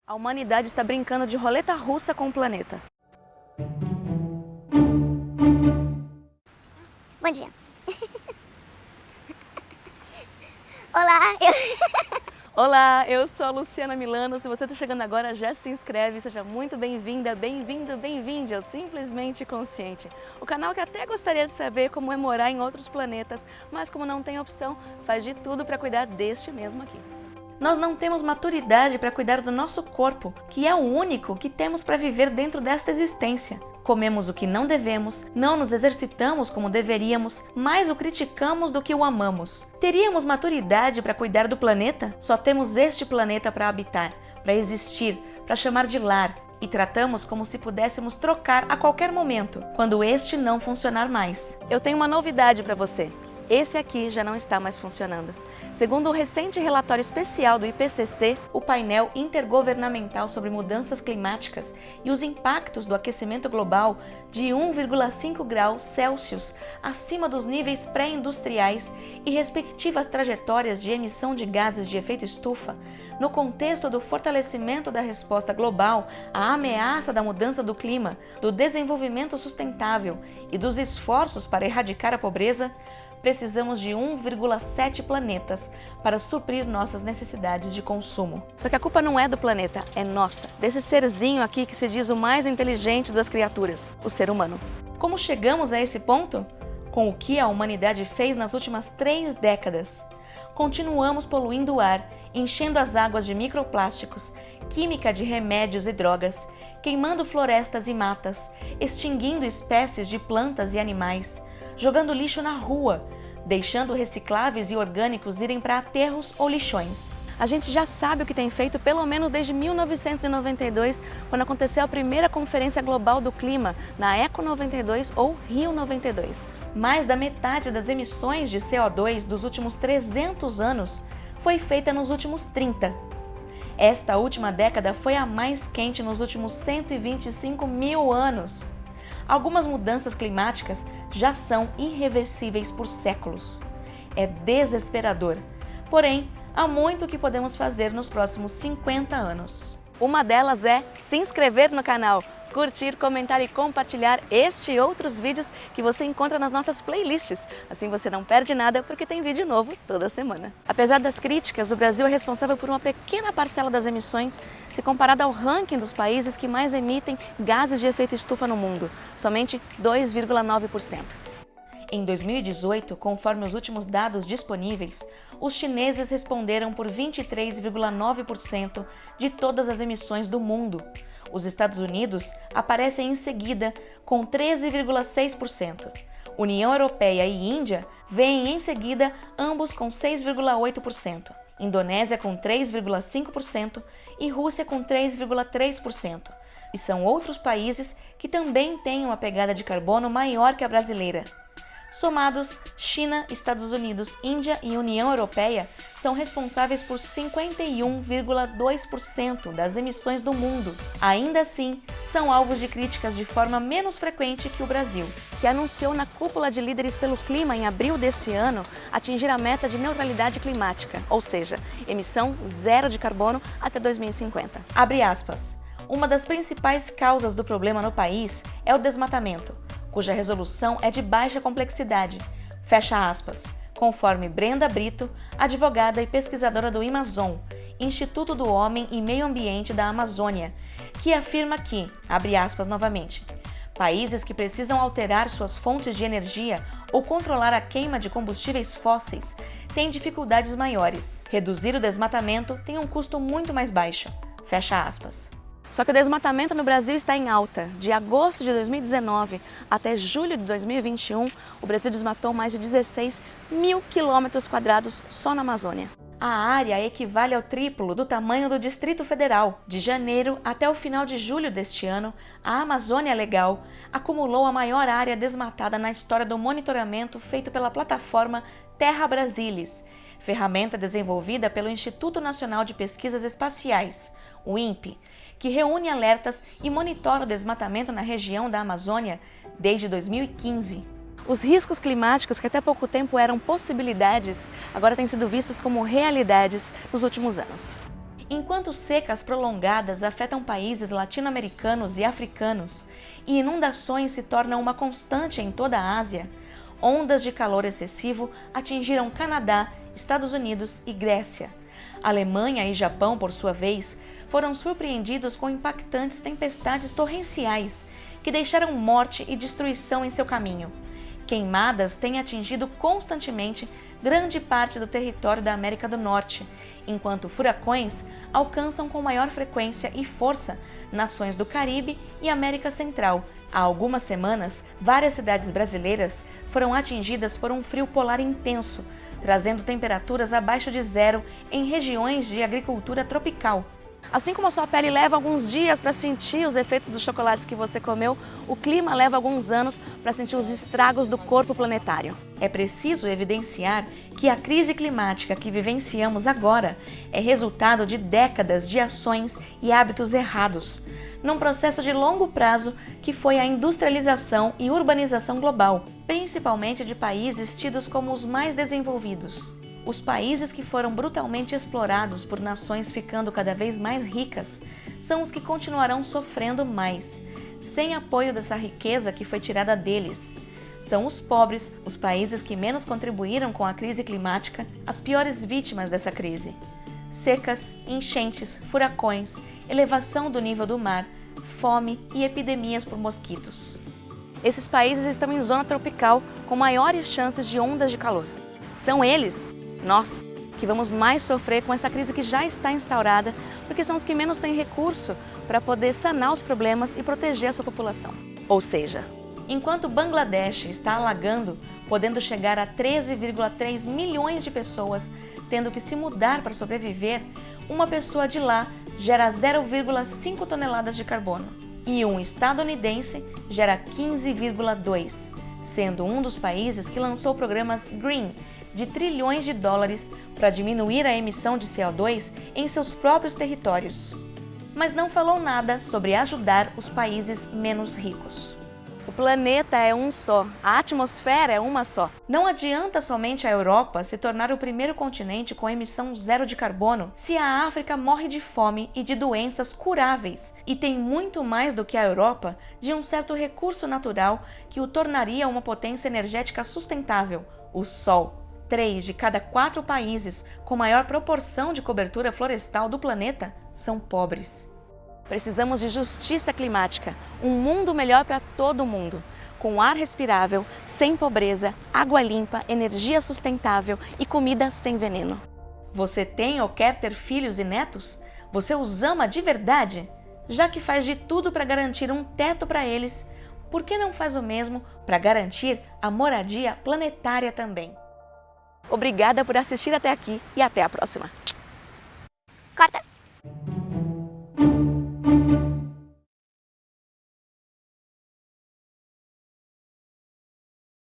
A humanidade está brincando de roleta russa com o planeta. Bom dia. Olá, eu sou a Luciana Milano. Se você está chegando agora, já se inscreve. Seja muito bem-vinda, bem-vindo, bem-vinde ao Simplesmente Consciente. O canal que até gostaria de saber como é morar em outros planetas, mas como não tem opção, faz de tudo para cuidar deste mesmo aqui. Nós não temos maturidade para cuidar do nosso corpo, que é o único que temos para viver dentro desta existência. Comemos o que não devemos, não nos exercitamos como deveríamos, mais o criticamos do que o amamos. Teríamos maturidade para cuidar do planeta? Só temos este planeta para habitar, para existir, para chamar de lar, e tratamos como se pudéssemos trocar a qualquer momento, quando este não funcionar mais. Eu tenho uma novidade para você. Esse aqui já não está mais funcionando. Segundo o recente relatório especial do IPCC, o painel intergovernamental sobre mudanças climáticas e os impactos do aquecimento global de 1,5 graus Celsius acima dos níveis pré-industriais e respectivas trajetórias de emissão de gases de efeito estufa, no contexto do fortalecimento da resposta global à ameaça da mudança do clima, do desenvolvimento sustentável e dos esforços para erradicar a pobreza, precisamos de 1,7 planetas para suprir nossas necessidades de consumo. Só que a culpa não é do planeta, é nossa, desse serzinho aqui que se diz o mais inteligente das criaturas, o ser humano. Como chegamos a esse ponto? Com o que a humanidade fez nas últimas 3 décadas. Continuamos poluindo o ar, enchendo as águas de microplásticos, química de remédios e drogas, queimando florestas e matas, extinguindo espécies de plantas e animais, jogando lixo na rua, deixando recicláveis e orgânicos irem para aterros ou lixões. A gente já sabe o que tem feito pelo menos desde 1992, quando aconteceu a primeira Conferência Global do Clima, na Eco 92 ou Rio 92. Mais da metade das emissões de CO2 dos últimos 300 anos foi feita nos últimos 30. Esta última década foi a mais quente nos últimos 125 mil anos. Algumas mudanças climáticas já são irreversíveis por séculos. É desesperador. Porém, há muito que podemos fazer nos próximos 50 anos. Uma delas é se inscrever no canal, curtir, comentar e compartilhar este e outros vídeos que você encontra nas nossas playlists. Assim você não perde nada porque tem vídeo novo toda semana. Apesar das críticas, o Brasil é responsável por uma pequena parcela das emissões se comparado ao ranking dos países que mais emitem gases de efeito estufa no mundo, somente 2,9%. Em 2018, conforme os últimos dados disponíveis, os chineses responderam por 23,9% de todas as emissões do mundo. Os Estados Unidos aparecem em seguida com 13,6%. União Europeia e Índia vêm em seguida ambos com 6,8%. Indonésia com 3,5% e Rússia com 3,3%. E são outros países que também têm uma pegada de carbono maior que a brasileira. Somados, China, Estados Unidos, Índia e União Europeia são responsáveis por 51,2% das emissões do mundo. Ainda assim, são alvos de críticas de forma menos frequente que o Brasil, que anunciou na cúpula de líderes pelo clima em abril desse ano atingir a meta de neutralidade climática, ou seja, emissão zero de carbono até 2050. Abre aspas. Uma das principais causas do problema no país é o desmatamento, cuja resolução é de baixa complexidade, fecha aspas, conforme Brenda Brito, advogada e pesquisadora do Amazon, Instituto do Homem e Meio Ambiente da Amazônia, que afirma que, abre aspas novamente, países que precisam alterar suas fontes de energia ou controlar a queima de combustíveis fósseis têm dificuldades maiores. Reduzir o desmatamento tem um custo muito mais baixo, fecha aspas. Só que o desmatamento no Brasil está em alta. De agosto de 2019 até julho de 2021, o Brasil desmatou mais de 16 mil quilômetros quadrados só na Amazônia. A área equivale ao triplo do tamanho do Distrito Federal. De janeiro até o final de julho deste ano, a Amazônia Legal acumulou a maior área desmatada na história do monitoramento feito pela plataforma Terra Brasilis, ferramenta desenvolvida pelo Instituto Nacional de Pesquisas Espaciais, o INPE, que reúne alertas e monitora o desmatamento na região da Amazônia desde 2015. Os riscos climáticos, que até pouco tempo eram possibilidades, agora têm sido vistos como realidades nos últimos anos. Enquanto secas prolongadas afetam países latino-americanos e africanos e inundações se tornam uma constante em toda a Ásia, ondas de calor excessivo atingiram Canadá, Estados Unidos e Grécia. Alemanha e Japão, por sua vez, foram surpreendidos com impactantes tempestades torrenciais que deixaram morte e destruição em seu caminho. Queimadas têm atingido constantemente grande parte do território da América do Norte, enquanto furacões alcançam com maior frequência e força nações do Caribe e América Central. Há algumas semanas, várias cidades brasileiras foram atingidas por um frio polar intenso, trazendo temperaturas abaixo de zero em regiões de agricultura tropical. Assim como a sua pele leva alguns dias para sentir os efeitos dos chocolates que você comeu, o clima leva alguns anos para sentir os estragos do corpo planetário. É preciso evidenciar que a crise climática que vivenciamos agora é resultado de décadas de ações e hábitos errados, num processo de longo prazo que foi a industrialização e urbanização global, principalmente de países tidos como os mais desenvolvidos. Os países que foram brutalmente explorados por nações ficando cada vez mais ricas são os que continuarão sofrendo mais, sem apoio dessa riqueza que foi tirada deles. São os pobres, os países que menos contribuíram com a crise climática, as piores vítimas dessa crise. Secas, enchentes, furacões, elevação do nível do mar, fome e epidemias por mosquitos. Esses países estão em zona tropical com maiores chances de ondas de calor. São eles, nós, que vamos mais sofrer com essa crise que já está instaurada, porque são os que menos têm recurso para poder sanar os problemas e proteger a sua população. Ou seja, enquanto Bangladesh está alagando, podendo chegar a 13,3 milhões de pessoas tendo que se mudar para sobreviver, uma pessoa de lá gera 0,5 toneladas de carbono e um estadunidense gera 15,2, sendo um dos países que lançou programas Green de trilhões de dólares para diminuir a emissão de CO2 em seus próprios territórios. Mas não falou nada sobre ajudar os países menos ricos. O planeta é um só, a atmosfera é uma só. Não adianta somente a Europa se tornar o primeiro continente com emissão zero de carbono se a África morre de fome e de doenças curáveis e tem muito mais do que a Europa de um certo recurso natural que o tornaria uma potência energética sustentável, o Sol. 3 de cada 4 países com maior proporção de cobertura florestal do planeta são pobres. Precisamos de justiça climática, um mundo melhor para todo mundo, com ar respirável, sem pobreza, água limpa, energia sustentável e comida sem veneno. Você tem ou quer ter filhos e netos? Você os ama de verdade? Já que faz de tudo para garantir um teto para eles, por que não faz o mesmo para garantir a moradia planetária também? Obrigada por assistir até aqui e até a próxima!